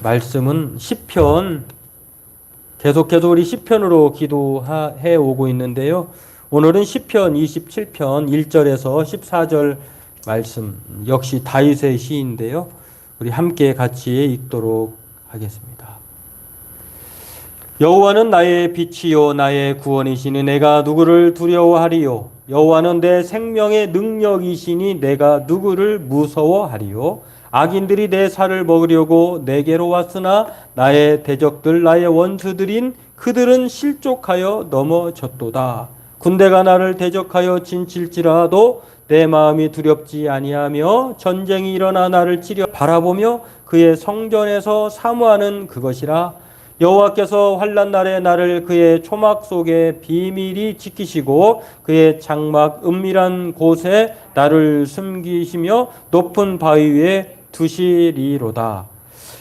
말씀은 시편, 계속해서 우리 시편으로 기도해 오고 있는데요. 오늘은 시편 27편 1절에서 14절 말씀, 역시 다윗의 시인데요. 우리 함께 같이 읽도록 하겠습니다. 여호와는 나의 빛이요 나의 구원이시니 내가 누구를 두려워하리요. 여호와는 내 생명의 능력이시니 내가 누구를 무서워하리요. 악인들이 내 살을 먹으려고 내게로 왔으나 나의 대적들 나의 원수들인 그들은 실족하여 넘어졌도다. 군대가 나를 대적하여 진칠지라도 내 마음이 두렵지 아니하며 전쟁이 일어나 나를 치려 바라보며 그의 성전에서 사모하는 그것이라. 여호와께서 환난 날에 나를 그의 초막 속에 비밀히 지키시고 그의 장막 은밀한 곳에 나를 숨기시며 높은 바위 위에 두시리로다.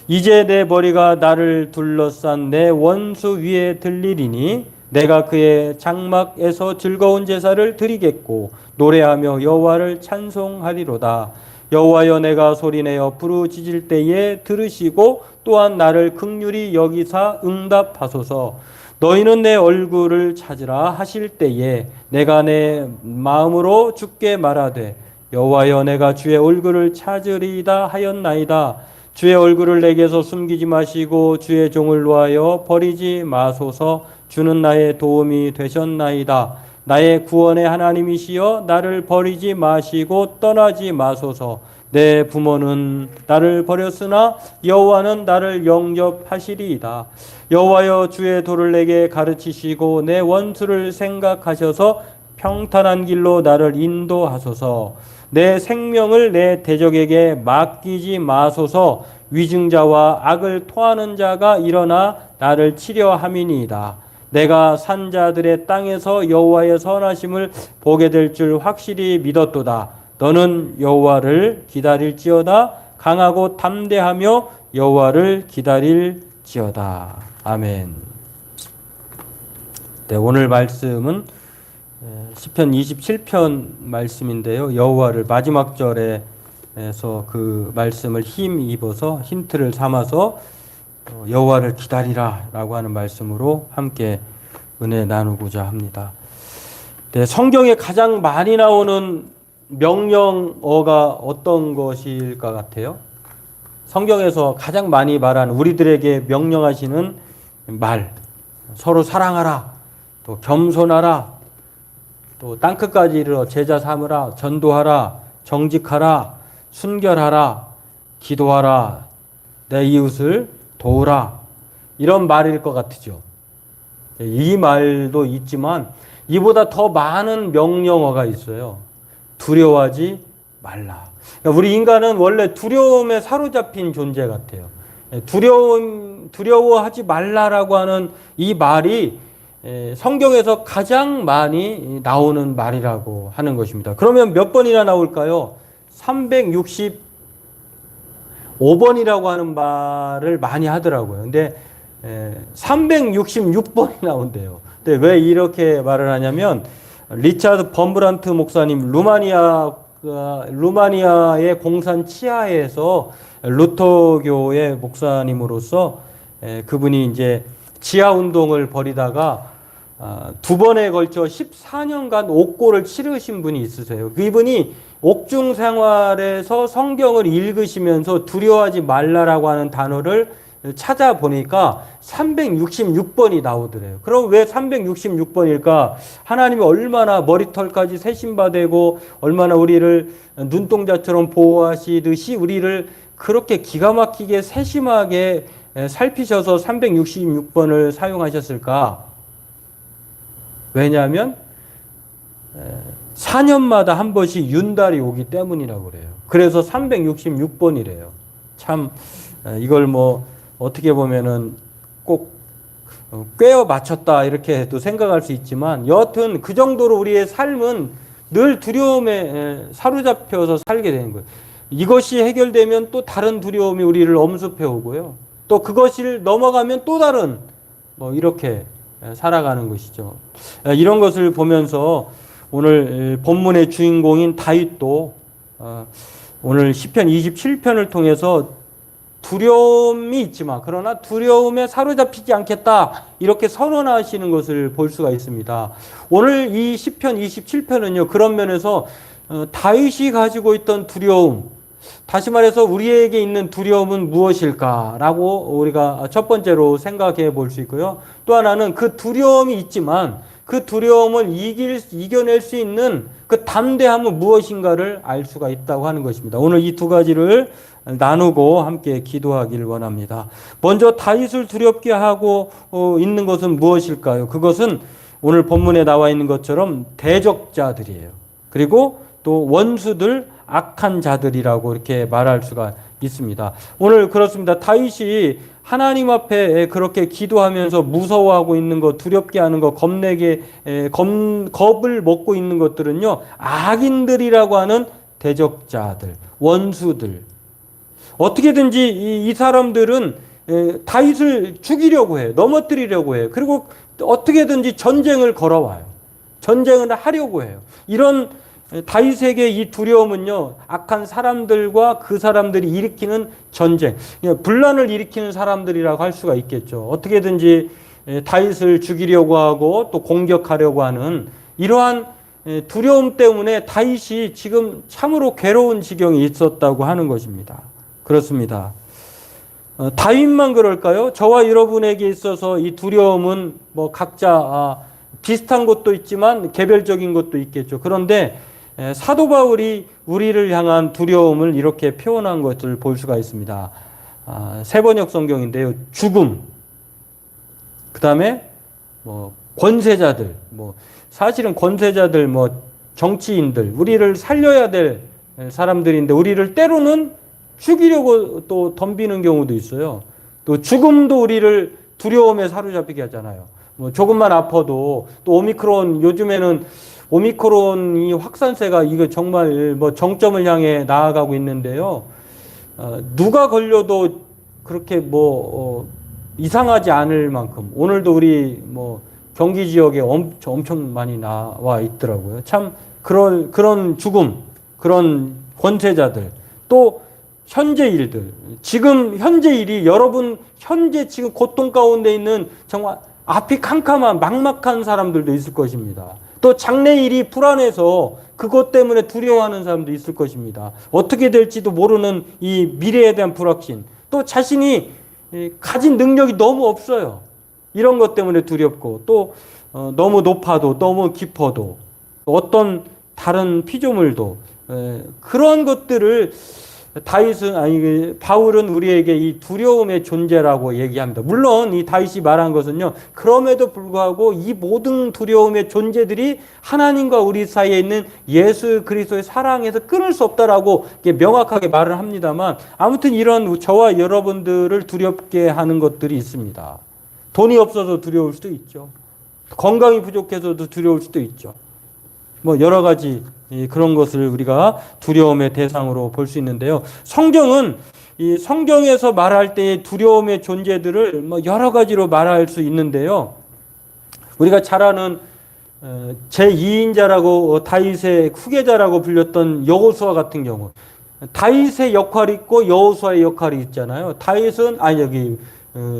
이제 내 머리가 나를 둘러싼 내 원수 위에 들리리니 내가 그의 장막에서 즐거운 제사를 드리겠고 노래하며 여호와를 찬송하리로다. 여호와여 내가 소리내어 부르짖을 때에 들으시고 또한 나를 긍휼히 여기사 응답하소서. 너희는 내 얼굴을 찾으라 하실 때에 내가 내 마음으로 주께 말하되 여호와여 내가 주의 얼굴을 찾으리이다 하였나이다. 주의 얼굴을 내게서 숨기지 마시고 주의 종을 놓아여 버리지 마소서. 주는 나의 도움이 되셨나이다. 나의 구원의 하나님이시여 나를 버리지 마시고 떠나지 마소서. 내 부모는 나를 버렸으나 여호와는 나를 영접하시리이다. 여호와여 주의 도를 내게 가르치시고 내 원수를 생각하셔서 평탄한 길로 나를 인도하소서. 내 생명을 내 대적에게 맡기지 마소서. 위증자와 악을 토하는 자가 일어나 나를 치려 함이니이다. 내가 산자들의 땅에서 여호와의 선하심을 보게 될 줄 확실히 믿었도다. 너는 여호와를 기다릴지어다. 강하고 담대하며 여호와를 기다릴지어다. 아멘. 네, 오늘 말씀은 시편 27편 말씀인데요. 여호와를 마지막 절에서 그 말씀을 힘입어서 힌트를 삼아서 여호와를 기다리라 라고 하는 말씀으로 함께 은혜 나누고자 합니다. 네, 성경에 가장 많이 나오는 명령어가 어떤 것일 것 같아요? 성경에서 가장 많이 말하는 우리들에게 명령하시는 말, 서로 사랑하라, 또 겸손하라, 또 땅끝까지 이르러 제자 삼으라, 전도하라, 정직하라, 순결하라, 기도하라, 내 이웃을 도우라, 이런 말일 것 같죠. 이 말도 있지만 이보다 더 많은 명령어가 있어요. 두려워하지 말라. 그러니까 우리 인간은 원래 두려움에 사로잡힌 존재 같아요. 두려워하지 말라라고 하는 이 말이 성경에서 가장 많이 나오는 말이라고 하는 것입니다. 그러면 몇 번이나 나올까요? 365번이라고 하는 말을 많이 하더라고요. 근데 366번이 나온대요. 근데 왜 이렇게 말을 하냐면 리차드 범브란트 목사님, 루마니아의 공산 치하에서 루터교의 목사님으로서 그분이 이제 지하 운동을 벌이다가 두 번에 걸쳐 14년간 옥고를 치르신 분이 있으세요. 그분이 옥중 생활에서 성경을 읽으시면서 두려워하지 말라라고 하는 단어를 찾아보니까 366번이 나오더래요. 그럼 왜 366번일까? 하나님이 얼마나 머리털까지 세심받고 얼마나 우리를 눈동자처럼 보호하시듯이 우리를 그렇게 기가 막히게 세심하게 살피셔서 366번을 사용하셨을까? 왜냐하면 4년마다 한 번씩 윤달이 오기 때문이라고 그래요. 그래서 366번이래요. 참 이걸 뭐 어떻게 보면은 꼭 꿰어 맞췄다 이렇게도 생각할 수 있지만 여하튼 그 정도로 우리의 삶은 늘 두려움에 사로잡혀서 살게 되는 거예요. 이것이 해결되면 또 다른 두려움이 우리를 엄습해 오고요. 또 그것을 넘어가면 또 다른 이렇게 살아가는 것이죠. 이런 것을 보면서 오늘 본문의 주인공인 다윗도 오늘 시편 27편을 통해서 두려움이 있지만 그러나 두려움에 사로잡히지 않겠다 이렇게 선언하시는 것을 볼 수가 있습니다. 오늘 이 시편 27편은요 그런 면에서 다윗이 가지고 있던 두려움, 다시 말해서 우리에게 있는 두려움은 무엇일까라고 우리가 첫 번째로 생각해 볼 수 있고요. 또 하나는 그 두려움이 있지만 그 두려움을 이겨낼 수 있는 그 담대함은 무엇인가를 알 수가 있다고 하는 것입니다. 오늘 이 두 가지를 나누고 함께 기도하기를 원합니다. 먼저 다윗을 두렵게 하고 있는 것은 무엇일까요? 그것은 오늘 본문에 나와 있는 것처럼 대적자들이에요. 그리고 또 원수들, 악한 자들이라고 이렇게 말할 수가 있습니다. 오늘 그렇습니다. 다윗이 하나님 앞에 그렇게 기도하면서 무서워하고 있는 것, 두렵게 하는 것, 겁을 먹고 있는 것들은요, 악인들이라고 하는 대적자들, 원수들. 어떻게든지 이 사람들은 다윗을 죽이려고 해요. 넘어뜨리려고 해요. 그리고 어떻게든지 전쟁을 걸어와요. 전쟁을 하려고 해요. 이런 다윗에게 이 두려움은요, 악한 사람들과 그 사람들이 일으키는 전쟁, 분란을 일으키는 사람들이라고 할 수가 있겠죠. 어떻게든지 다윗을 죽이려고 하고 또 공격하려고 하는 이러한 두려움 때문에 다윗이 지금 참으로 괴로운 지경에 있었다고 하는 것입니다. 그렇습니다. 다윗만 그럴까요? 저와 여러분에게 있어서 이 두려움은 뭐 각자 비슷한 것도 있지만 개별적인 것도 있겠죠. 그런데 사도 바울이 우리를 향한 두려움을 이렇게 표현한 것을 볼 수가 있습니다. 세번역 성경인데요. 죽음, 그 다음에 뭐 권세자들, 뭐 사실은 권세자들, 뭐 정치인들, 우리를 살려야 될 사람들인데 우리를 때로는 죽이려고 또 덤비는 경우도 있어요. 또 죽음도 우리를 두려움에 사로잡히게 하잖아요. 뭐 조금만 아파도 또 오미크론, 요즘에는 오미크론이 확산세가 이거 정말 뭐 정점을 향해 나아가고 있는데요. 누가 걸려도 그렇게 이상하지 않을 만큼 오늘도 우리 뭐 경기 지역에 엄청 많이 나와 있더라고요. 참 그런 죽음, 그런 권세자들, 또 현재 일들, 지금 현재 일이 여러분 현재 지금 고통 가운데 있는 정말 앞이 캄캄한 막막한 사람들도 있을 것입니다. 또 장래일이 불안해서 그것 때문에 두려워하는 사람도 있을 것입니다. 어떻게 될지도 모르는 이 미래에 대한 불확신, 또 자신이 가진 능력이 너무 없어요. 이런 것 때문에 두렵고, 또 너무 높아도 너무 깊어도 어떤 다른 피조물도 그런 것들을 바울은 우리에게 이 두려움의 존재라고 얘기합니다. 물론 이 다윗이 말한 것은요, 그럼에도 불구하고 이 모든 두려움의 존재들이 하나님과 우리 사이에 있는 예수 그리스도의 사랑에서 끊을 수 없다라고 명확하게 말을 합니다만, 아무튼 이런 저와 여러분들을 두렵게 하는 것들이 있습니다. 돈이 없어서 두려울 수도 있죠. 건강이 부족해서도 두려울 수도 있죠. 뭐 여러 가지 그런 것을 우리가 두려움의 대상으로 볼 수 있는데요. 성경은 이 성경에서 말할 때의 두려움의 존재들을 뭐 여러 가지로 말할 수 있는데요. 우리가 잘 아는 제2인자라고 다윗의 후계자라고 불렸던 여호수아 같은 경우, 다윗의 역할이 있고 여호수아의 역할이 있잖아요. 다윗은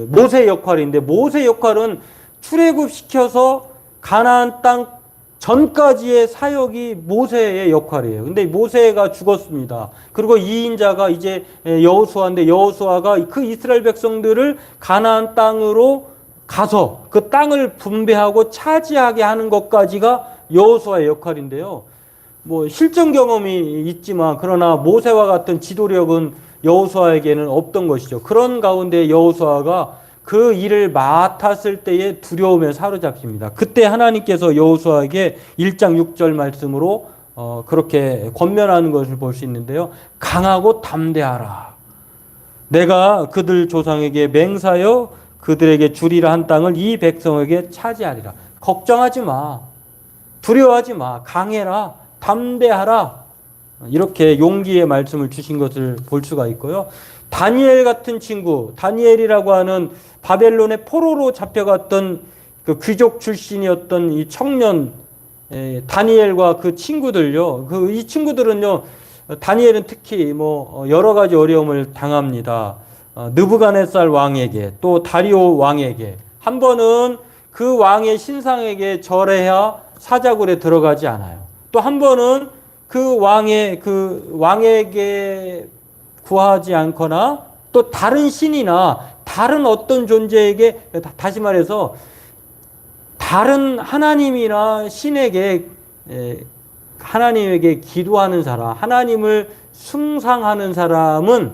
모세의 역할인데, 모세의 역할은 출애굽시켜서 가나안 땅 전까지의 사역이 모세의 역할이에요. 근데 모세가 죽었습니다. 그리고 2인자가 이제 여호수아인데, 여호수아가 그 이스라엘 백성들을 가나안 땅으로 가서 그 땅을 분배하고 차지하게 하는 것까지가 여호수아의 역할인데요. 뭐 실전 경험이 있지만 그러나 모세와 같은 지도력은 여호수아에게는 없던 것이죠. 그런 가운데 여호수아가 그 일을 맡았을 때의 두려움에 사로잡힙니다. 그때 하나님께서 여호수아에게 1장 6절 말씀으로 그렇게 권면하는 것을 볼 수 있는데요. 강하고 담대하라. 내가 그들 조상에게 맹사여 그들에게 주리라 한 땅을 이 백성에게 차지하리라. 걱정하지 마. 두려워하지 마. 강해라. 담대하라. 이렇게 용기의 말씀을 주신 것을 볼 수가 있고요. 다니엘 같은 친구, 다니엘이라고 하는 바벨론의 포로로 잡혀갔던 그 귀족 출신이었던 이 청년 다니엘과 그 친구들요. 이 친구들은요, 다니엘은 특히 뭐 여러 가지 어려움을 당합니다. 느부갓네살 왕에게 또 다리오 왕에게 한 번은 그 왕의 신상에게 절해야 사자굴에 들어가지 않아요. 또 한 번은 그 왕에게 구하지 않거나 또 다른 신이나 다른 어떤 존재에게 다시 말해서 다른 하나님이나 신에게 하나님에게 기도하는 사람, 하나님을 숭상하는 사람은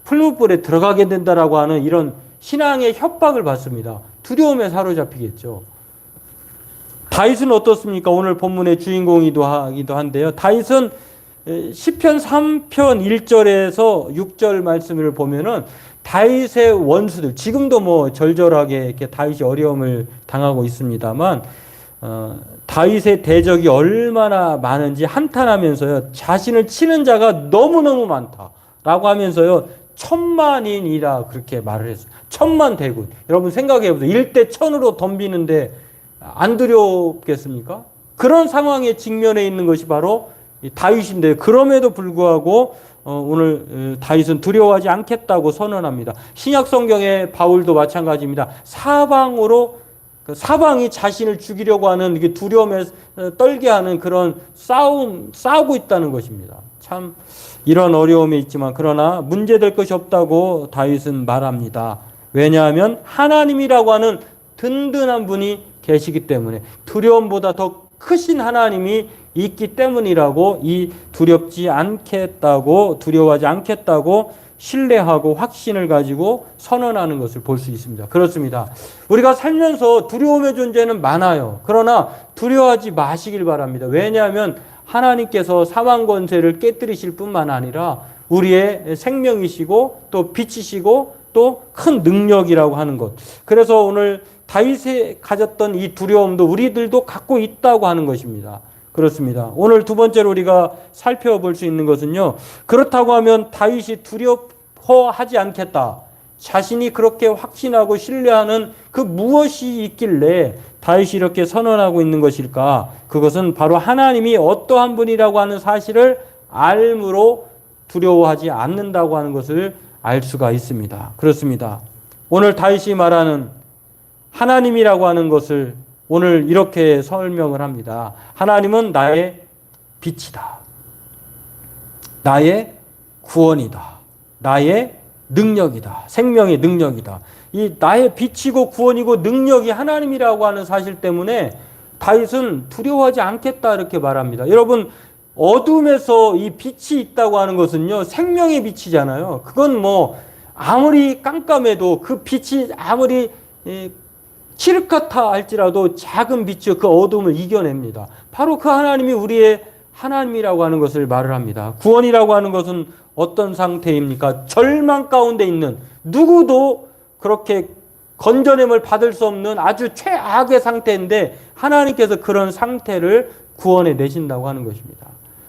풀무불에 들어가게 된다라고 하는 이런 신앙의 협박을 받습니다. 두려움에 사로잡히겠죠. 다윗은 어떻습니까? 오늘 본문의 주인공이기도 한데요. 다윗은 시편 3편 1절에서 6절 말씀을 보면은 다윗의 원수들, 지금도 뭐 절절하게 이렇게 다윗이 어려움을 당하고 있습니다만, 다윗의 대적이 얼마나 많은지 한탄하면서요, 자신을 치는 자가 너무너무 많다라고 하면서요, 천만인이라 그렇게 말을 했어요. 천만 대군. 여러분 생각해 보세요. 1대 1000으로 덤비는데 안 두렵겠습니까? 그런 상황에 직면해 있는 것이 바로 다윗인데, 그럼에도 불구하고 오늘 다윗은 두려워하지 않겠다고 선언합니다. 신약 성경의 바울도 마찬가지입니다. 사방이 자신을 죽이려고 하는 이게 두려움에 떨게 하는 그런 싸우고 있다는 것입니다. 참 이런 어려움이 있지만 그러나 문제될 것이 없다고 다윗은 말합니다. 왜냐하면 하나님이라고 하는 든든한 분이 계시기 때문에, 두려움보다 더 크신 하나님이 있기 때문이라고 이 두려워하지 않겠다고 신뢰하고 확신을 가지고 선언하는 것을 볼 수 있습니다. 그렇습니다. 우리가 살면서 두려움의 존재는 많아요. 그러나 두려워하지 마시길 바랍니다. 왜냐하면 하나님께서 사망 권세를 깨뜨리실 뿐만 아니라 우리의 생명이시고 또 빛이시고 또 큰 능력이라고 하는 것. 그래서 오늘 다윗이 가졌던 이 두려움도 우리들도 갖고 있다고 하는 것입니다. 그렇습니다. 오늘 두 번째로 우리가 살펴볼 수 있는 것은요, 그렇다고 하면 다윗이 두려워하지 않겠다, 자신이 그렇게 확신하고 신뢰하는 그 무엇이 있길래 다윗이 이렇게 선언하고 있는 것일까? 그것은 바로 하나님이 어떠한 분이라고 하는 사실을 알므로 두려워하지 않는다고 하는 것을 알 수가 있습니다. 그렇습니다. 오늘 다윗이 말하는 하나님이라고 하는 것을 오늘 이렇게 설명을 합니다. 하나님은 나의 빛이다. 나의 구원이다. 나의 능력이다. 생명의 능력이다. 이 나의 빛이고 구원이고 능력이 하나님이라고 하는 사실 때문에 다윗은 두려워하지 않겠다 이렇게 말합니다. 여러분, 어둠에서 이 빛이 있다고 하는 것은요, 생명의 빛이잖아요. 그건 뭐 아무리 깜깜해도 그 빛이 아무리 칠흑같아 할지라도 작은 빛이 그 어둠을 이겨냅니다. 바로 그 하나님이 우리의 하나님이라고 하는 것을 말을 합니다. 구원이라고 하는 것은 어떤 상태입니까? 절망 가운데 있는, 누구도 그렇게 건져냄을 받을 수 없는 아주 최악의 상태인데 하나님께서 그런 상태를 구원해 내신다고 하는 것입니다.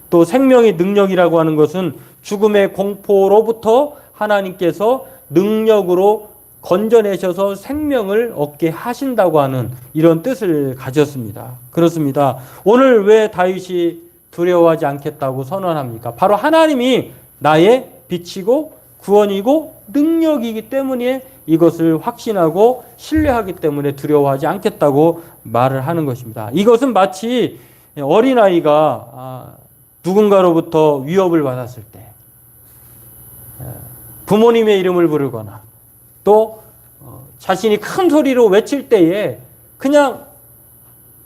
또 생명의 능력이라고 하는 것은 죽음의 공포로부터 하나님께서 능력으로 건져내셔서 생명을 얻게 하신다고 하는 이런 뜻을 가졌습니다. 그렇습니다. 오늘 왜 다윗이 두려워하지 않겠다고 선언합니까? 바로 하나님이 나의 빛이고 구원이고 능력이기 때문에 이것을 확신하고 신뢰하기 때문에 두려워하지 않겠다고 말을 하는 것입니다. 이것은 마치 어린아이가 누군가로부터 위협을 받았을 때 부모님의 이름을 부르거나 또 자신이 큰 소리로 외칠 때에 그냥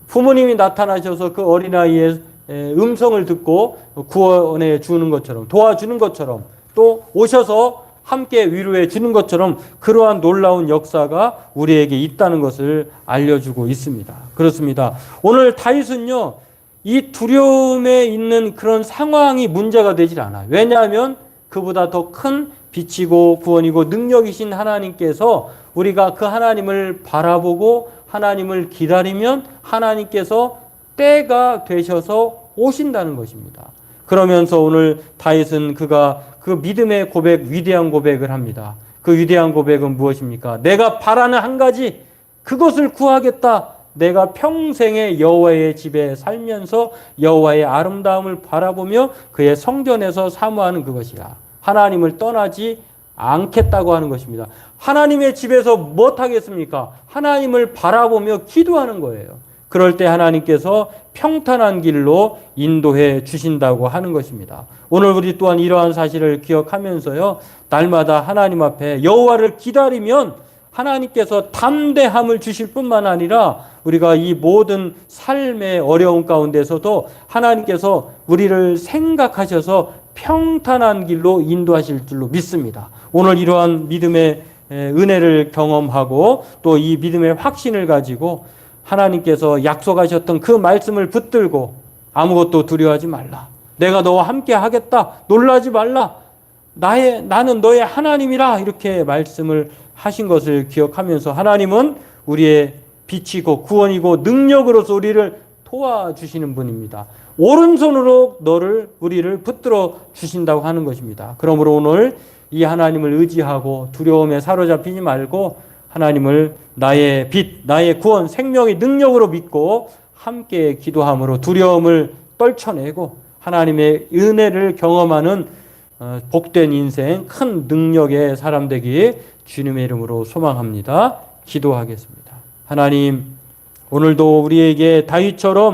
부모님이 나타나셔서 그 어린아이의 음성을 듣고 구원해 주는 것처럼, 도와주는 것처럼, 또 오셔서 함께 위로해 주는 것처럼 그러한 놀라운 역사가 우리에게 있다는 것을 알려주고 있습니다. 그렇습니다. 오늘 다윗은요, 이 두려움에 있는 그런 상황이 문제가 되질 않아요. 왜냐하면 그보다 더 큰 빛이고 구원이고 능력이신 하나님께서, 우리가 그 하나님을 바라보고 하나님을 기다리면 하나님께서 때가 되셔서 오신다는 것입니다. 그러면서 오늘 다윗은 그가 그 믿음의 고백, 위대한 고백을 합니다. 그 위대한 고백은 무엇입니까? 내가 바라는 한 가지, 그것을 구하겠다. 내가 평생에 여호와의 집에 살면서 여호와의 아름다움을 바라보며 그의 성전에서 사모하는 그것이야. 하나님을 떠나지 않겠다고 하는 것입니다. 하나님의 집에서 못하겠습니까? 하나님을 바라보며 기도하는 거예요. 그럴 때 하나님께서 평탄한 길로 인도해 주신다고 하는 것입니다. 오늘 우리 또한 이러한 사실을 기억하면서요, 날마다 하나님 앞에 여호와를 기다리면 하나님께서 담대함을 주실 뿐만 아니라 우리가 이 모든 삶의 어려움 가운데서도 하나님께서 우리를 생각하셔서 평탄한 길로 인도하실 줄로 믿습니다. 오늘 이러한 믿음의 은혜를 경험하고 또 이 믿음의 확신을 가지고 하나님께서 약속하셨던 그 말씀을 붙들고 아무것도 두려워하지 말라. 내가 너와 함께 하겠다. 놀라지 말라. 나는 너의 하나님이라. 이렇게 말씀을 하신 것을 기억하면서 하나님은 우리의 빛이고 구원이고 능력으로서 우리를 도와주시는 분입니다. 오른손으로 우리를 붙들어 주신다고 하는 것입니다. 그러므로 오늘 이 하나님을 의지하고 두려움에 사로잡히지 말고 하나님을 나의 빛, 나의 구원, 생명의 능력으로 믿고 함께 기도함으로 두려움을 떨쳐내고 하나님의 은혜를 경험하는 복된 인생, 큰 능력의 사람 되기 주님의 이름으로 소망합니다. 기도하겠습니다. 하나님, 오늘도 우리에게 다윗처럼